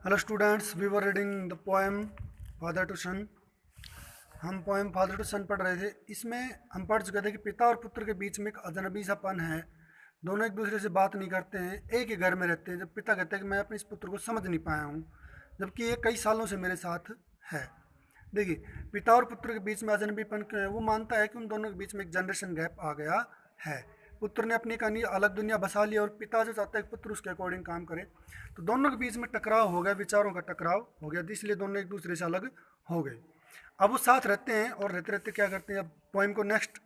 Hello students, we were reading the poem father to son. हम poem father to सन पढ़ रहे थे। इसमें हम पढ़ चुके थे कि पिता और पुत्र के बीच में एक अजनबी सापन है। दोनों एक दूसरे से बात नहीं करते हैं, एक ही घर में रहते हैं। जब पिता कहते हैं कि मैं अपने इस पुत्र को समझ नहीं पाया हूँ, जबकि ये कई सालों से मेरे साथ है। देखिए, पिता और पुत्र के बीच में अजनबीपन क्यों है? वो मानता है कि उन दोनों के बीच में एक जनरेशन गैप आ गया है। पुत्र ने अपनी कहानी अलग दुनिया बसा ली और पिता जो चाहता है कि पुत्र उसके अकॉर्डिंग काम करे, तो दोनों के बीच में टकराव हो गया, विचारों का टकराव हो गया, इसलिए दोनों एक दूसरे से अलग हो गए। अब वो साथ रहते हैं और रहते रहते क्या करते हैं। अब पोइम को नेक्स्ट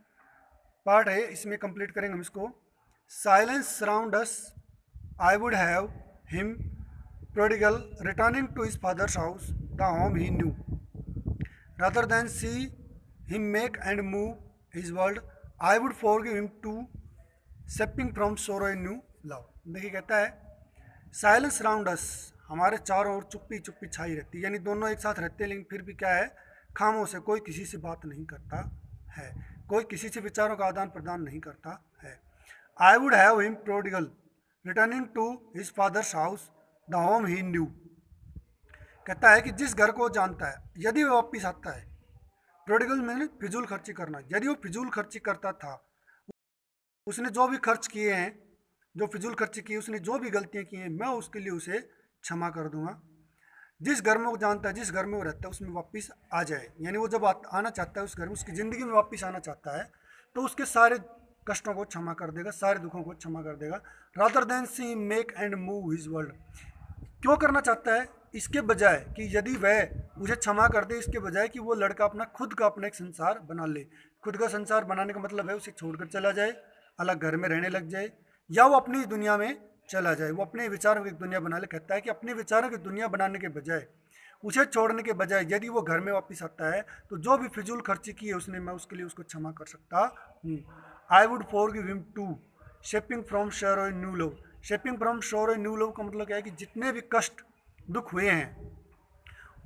पार्ट है, इसमें कंप्लीट करेंगे हम इसको। Silence surround us, I would have him prodigal returning to his father's house, the home he knew, rather than see him make and move his world, I would forgive him too, stepping from sorrow in new love। देखिए, कहता है silence round अस, हमारे चारों ओर चुप्पी चुप्पी छाई रहती है। यानी दोनों एक साथ रहते हैं, लेकिन फिर भी क्या है, खामोश से कोई किसी से बात नहीं करता है, कोई किसी से विचारों का आदान प्रदान नहीं करता है। I would have him prodigal returning to his father's house, the home he knew. कहता है कि जिस घर को जानता है, यदि वो वापिस आता है, प्रोडिगल मैंने फिजूल खर्ची करना, यदि वो फिजूल खर्ची करता था, उसने जो भी खर्च किए हैं, जो फिजूल खर्ची की, उसने जो भी गलतियां की हैं, मैं उसके लिए उसे क्षमा कर दूंगा। जिस घर में वो जानता है, जिस घर में वो रहता है, उसमें वापस आ जाए। यानी वो जब आना चाहता है उस घर में, उसकी ज़िंदगी में वापस आना चाहता है, तो उसके सारे कष्टों को क्षमा कर देगा, सारे दुखों को क्षमा कर देगा। Rather than see make and move his world, क्यों करना चाहता है? इसके बजाय कि यदि वह उसे क्षमा कर दे, इसके बजाय कि वो लड़का अपना खुद का अपना एक संसार बना ले। खुद का संसार बनाने का मतलब है उसे छोड़कर चला जाए, अलग घर में रहने लग जाए, या वो अपनी दुनिया में चला जाए, वो अपने विचारों की दुनिया बना ले। कहता है कि अपने विचारों की दुनिया बनाने के बजाय, उसे छोड़ने के बजाय, यदि वो घर में वापस आता है, तो जो भी फिजूल खर्ची की है उसने, मैं उसके लिए उसको क्षमा कर सकता हूँ। I would forgive him too, shaping from sorrow in new love. Shaping from sorrow in new love का मतलब क्या है कि जितने भी कष्ट दुख हुए हैं,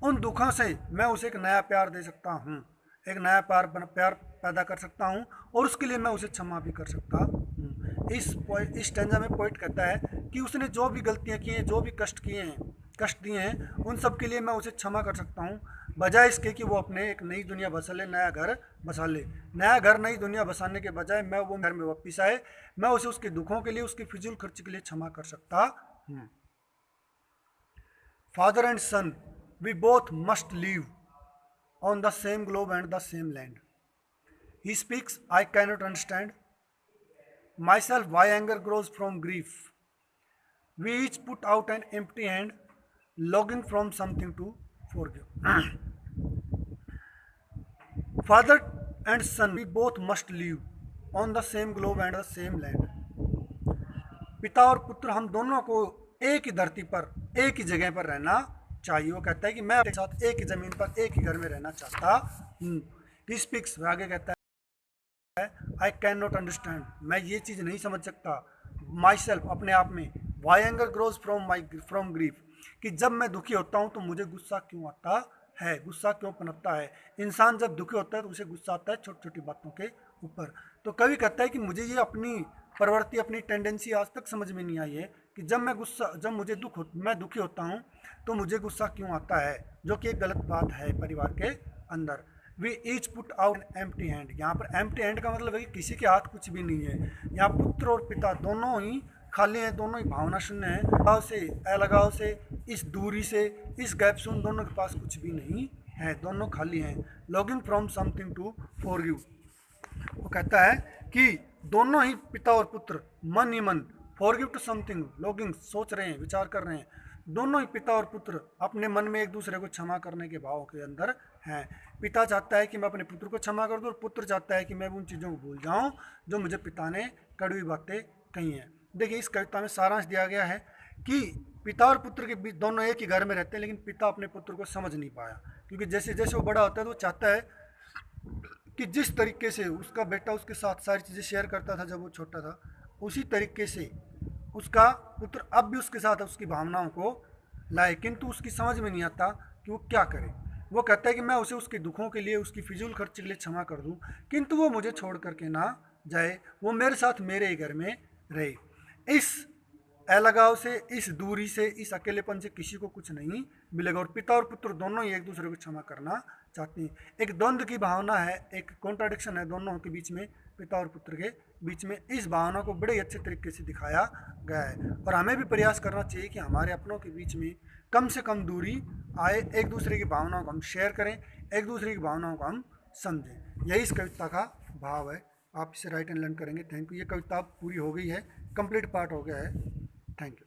उन दुखों से मैं उसे एक नया प्यार दे सकता हूँ, एक नया प्यार पैदा कर सकता हूँ, और उसके लिए मैं उसे क्षमा भी कर सकता हूँ। इस स्टैंजा में पोइट कहता है कि उसने जो भी गलतियाँ की हैं, जो भी कष्ट किए हैं, कष्ट दिए हैं, उन सब के लिए मैं उसे क्षमा कर सकता हूँ, बजाय इसके कि वो अपने एक नई दुनिया बसा ले, नया घर बसा ले। नया घर, नई दुनिया बसाने के बजाय मैं वो घर में वापिस आए, मैं उसे उसके दुखों के लिए, उसके फिजूल खर्च के लिए क्षमा कर सकता हूँ। Father and son, we both must live on the same globe and the same land. He speaks, I cannot understand myself why anger grows from grief. We each put out an empty hand, longing from something to forgive. Father and son, we both must live on the same globe and the same land. पिता और पुत्र, हम दोनों को एक ही धरती पर, एक ही जगह पर रहना चाहिए। वो कहता है कि मैं अपने साथ एक ही जमीन पर, एक ही घर में रहना चाहता हूँ। ही स्पीक्स, आगे कहता है, आई कैन नॉट अंडरस्टैंड, मैं ये चीज़ नहीं समझ सकता, माई सेल्फ, अपने आप में, why anger grows from grief, कि जब मैं दुखी होता हूँ तो मुझे गुस्सा क्यों आता है, गुस्सा क्यों पनपता है। इंसान जब दुखी होता है तो उसे गुस्सा आता है छोटी छोटी बातों के ऊपर। तो कवि कहता है कि मुझे ये अपनी प्रवृत्ति, अपनी टेंडेंसी आज तक समझ में नहीं आई है कि जब मुझे मैं दुखी होता हूँ तो मुझे गुस्सा क्यों आता है, जो कि एक गलत बात है परिवार के अंदर। We each put out empty hand, यहाँ पर एम्प्टी हैंड का मतलब है कि किसी के हाथ कुछ भी नहीं है। यहाँ पुत्र और पिता दोनों ही खाली हैं, दोनों ही भावना शून्य हैं। लगाव से, अलगाव से, इस दूरी से, इस गैप से उन दोनों के पास कुछ भी नहीं है, दोनों खाली हैं। Longing from something to forgive, वो कहता है कि दोनों ही पिता और पुत्र मन ही मन, फॉरगिव टू समथिंग, लॉगिंग, सोच रहे हैं, विचार कर रहे हैं। दोनों ही पिता और पुत्र अपने मन में एक दूसरे को क्षमा करने के भाव के अंदर हैं। पिता चाहता है कि मैं अपने पुत्र को क्षमा कर दूं, और पुत्र चाहता है कि मैं उन चीज़ों को भूल जाऊं जो मुझे पिता ने कड़वी बातें कही हैं। देखिए, इस कविता में सारांश दिया गया है कि पिता और पुत्र के बीच, दोनों एक ही घर में रहते हैं, लेकिन पिता अपने पुत्र को समझ नहीं पाया, क्योंकि जैसे जैसे वो बड़ा होता है तो वो चाहता है कि जिस तरीके से उसका बेटा उसके साथ सारी चीज़ें शेयर करता था जब वो छोटा था, उसी तरीके से उसका पुत्र अब भी उसके साथ उसकी भावनाओं को लाए, किंतु उसकी समझ में नहीं आता कि वो क्या करे। वो कहता है कि मैं उसे उसके दुखों के लिए, उसकी फिजूल खर्च के लिए क्षमा कर दूं, किंतु वो मुझे छोड़ करके ना जाए, वो मेरे साथ मेरे ही घर में रहे। इस अलगाव से, इस दूरी से, इस अकेलेपन से किसी को कुछ नहीं मिलेगा। और पिता और पुत्र दोनों ही एक दूसरे को क्षमा करना चाहते हैं। एक द्वंद्व की भावना है, एक कॉन्ट्राडिक्शन है दोनों के बीच में, पिता और पुत्र के बीच में। इस भावना को बड़े अच्छे तरीके से दिखाया गया है। और हमें भी प्रयास करना चाहिए कि हमारे अपनों के बीच में कम से कम दूरी आए, एक दूसरे की भावनाओं को हम शेयर करें, एक दूसरे की भावनाओं को हम समझें। यही इस कविता का भाव है। आप इसे राइट एंड लर्न करेंगे। Thank you. ये कविता पूरी हो गई है, कंप्लीट पार्ट हो गया है। Thank you.